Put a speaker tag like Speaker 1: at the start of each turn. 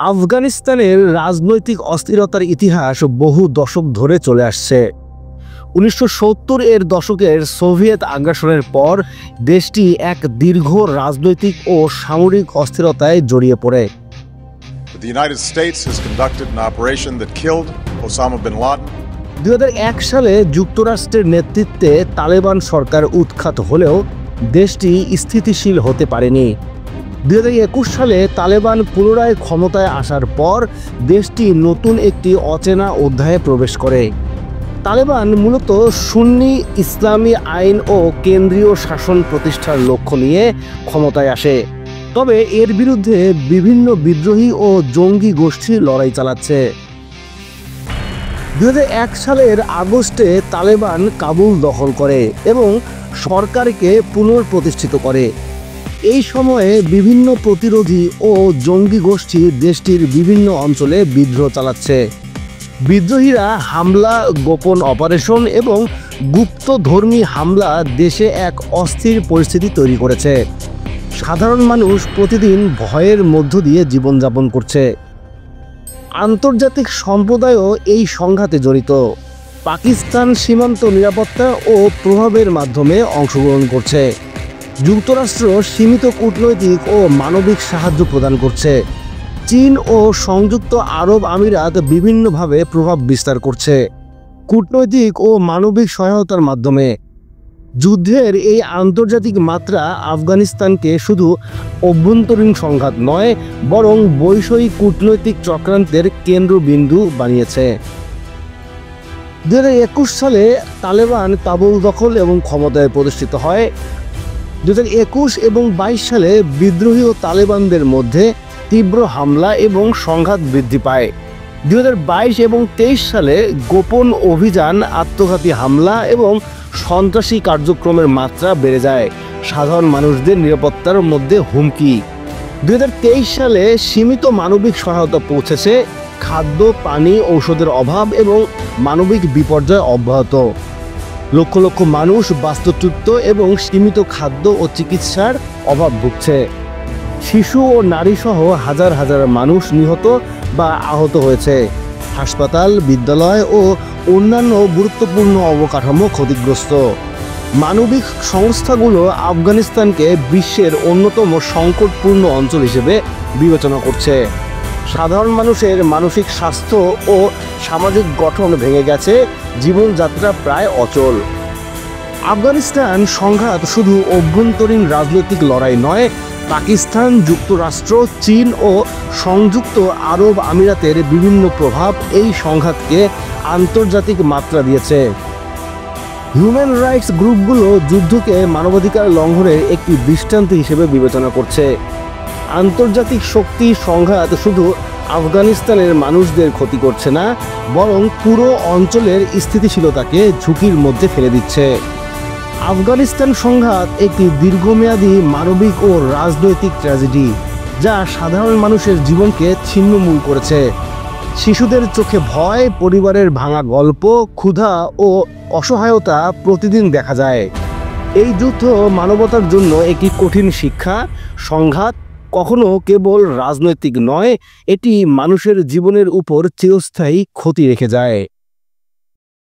Speaker 1: আফগানিস্তানের রাজনৈতিক অস্থিরতার ইতিহাস বহু দশক ধরে চলে আসছে। 1970 এর দশকের সোভিয়েত আগ্রাসনের পর দেশটি এক দীর্ঘ রাজনৈতিক ও সামরিক অস্থিরতায় জড়িয়ে পড়ে।
Speaker 2: The United States has conducted an operation that killed Osama bin Laden.
Speaker 1: 2001 সালে যুক্তরাষ্ট্রের নেতৃত্বে তালেবান সরকার উৎখাত হলেও দেশটি স্থিতিশীল হতে পারেনি। 2021 সালে তালেবান পুনরায় ক্ষমতায় আসার পর দেশটি নতুন একটি অচেনা অধ্যায়ে প্রবেশ করে। তালেবান মূলত সুন্নি ইসলামী আইন ও কেন্দ্রীয় শাসন প্রতিষ্ঠার লক্ষ্য নিয়ে ক্ষমতায় আসে, তবে এর বিরুদ্ধে বিভিন্ন বিদ্রোহী ও জঙ্গি গোষ্ঠী লড়াই চালাচ্ছে। 2001 সালের আগস্টে তালেবান কাবুল দখল করে এবং সরকারকে পুনঃপ্রতিষ্ঠিত করে। এই সময়ে বিভিন্ন প্রতিরোধী ও জঙ্গি গোষ্ঠী দেশটির বিভিন্ন অঞ্চলে বিদ্রোহ চালাচ্ছে। বিদ্রোহীরা হামলা, গোপন অপারেশন এবং গুপ্তধর্মী হামলা দেশে এক অস্থির পরিস্থিতি তৈরি করেছে। সাধারণ মানুষ প্রতিদিন ভয়ের মধ্য দিয়ে জীবনযাপন করছে। আন্তর্জাতিক সম্প্রদায়ও এই সংঘাতে জড়িত। পাকিস্তান সীমান্ত নিরাপত্তা ও প্রভাবের মাধ্যমে অংশগ্রহণ করছে। যুক্তরাষ্ট্র সীমিত কূটনৈতিক ও মানবিক সাহায্য প্রদান করছে। চীন ও সংযুক্ত আরব আমিরাত বিভিন্নভাবে প্রভাব বিস্তার করছে কূটনৈতিক ও মানবিক সহায়তার মাধ্যমে। যুদ্ধের এই আন্তর্জাতিক মাত্রা আফগানিস্তানকে শুধু অভ্যন্তরীণ সংঘাত নয়, বরং বৈষয়িক কূটনৈতিক চক্রান্তের কেন্দ্রবিন্দু বানিয়েছে। 2021 সালে তালেবান কাবুল দখল এবং ক্ষমতায় প্রতিষ্ঠিত হয়। 2021 এবং 22 সালে বিদ্রোহী ও তালেবানদের মধ্যে তীব্র হামলা এবং সংঘাত বৃদ্ধি পায়। 2022 এবং 23 সালে গোপন অভিযান, আত্মঘাতী হামলা এবং সন্ত্রাসী কার্যক্রমের মাত্রা বেড়ে যায়। সাধারণ মানুষদের নিরাপত্তার মধ্যে হুমকি। 2023 সালে সীমিত মানবিক সহায়তা পৌঁছেছে। খাদ্য, পানি, ঔষধের অভাব এবং মানবিক বিপর্যয় অব্যাহত। লক্ষ লক্ষ মানুষ বাস্তুচ্যুত এবং সীমিত খাদ্য ও চিকিৎসার অভাব ভুগছে। শিশু ও নারী সহ হাজার হাজার মানুষ নিহত বা আহত হয়েছে। হাসপাতাল, বিদ্যালয় ও অন্যান্য গুরুত্বপূর্ণ অবকাঠামো ক্ষতিগ্রস্ত। মানবিক সংস্থাগুলো আফগানিস্তানকে বিশ্বের অন্যতম সংকটপূর্ণ অঞ্চল হিসেবে বিবেচনা করছে। সাধারণ মানুষের মানসিক স্বাস্থ্য ও সামাজিক গঠন ভেঙে গেছে, জীবনযাত্রা প্রায় অচল। আফগানিস্তান সংঘাত শুধু অভ্যন্তরীণ রাজনৈতিক লড়াই নয়, পাকিস্তান, যুক্তরাষ্ট্র, চীন ও সংযুক্ত আরব আমিরাতের বিভিন্ন প্রভাব এই সংঘাতকে আন্তর্জাতিক মাত্রা দিয়েছে। হিউম্যান রাইটস গ্রুপগুলো যুদ্ধকে মানবাধিকার লঙ্ঘনের একটি দৃষ্টান্ত হিসেবে বিবেচনা করছে। আন্তর্জাতিক শক্তি সংঘাত শুধু আফগানিস্তানের মানুষদের ক্ষতি করছে না, বরং পুরো অঞ্চলের স্থিতিশীলতাকে ঝুঁকির মধ্যে ফেলে দিচ্ছে। আফগানিস্তান সংঘাত একটি দীর্ঘমেয়াদী মানবিক ও রাজনৈতিক ট্র্যাজেডি, যা সাধারণ মানুষের জীবনকে ছিন্নমূল করেছে। শিশুদের চোখে ভয়, পরিবারের ভাঙা গল্প, ক্ষুধা ও অসহায়তা প্রতিদিন দেখা যায়। এই যুদ্ধ মানবতার জন্য একটি কঠিন শিক্ষা। সংঘাত কখনো কেবল রাজনৈতিক নয়, এটি মানুষের জীবনের উপর চিরস্থায়ী ক্ষতি রেখে যায়।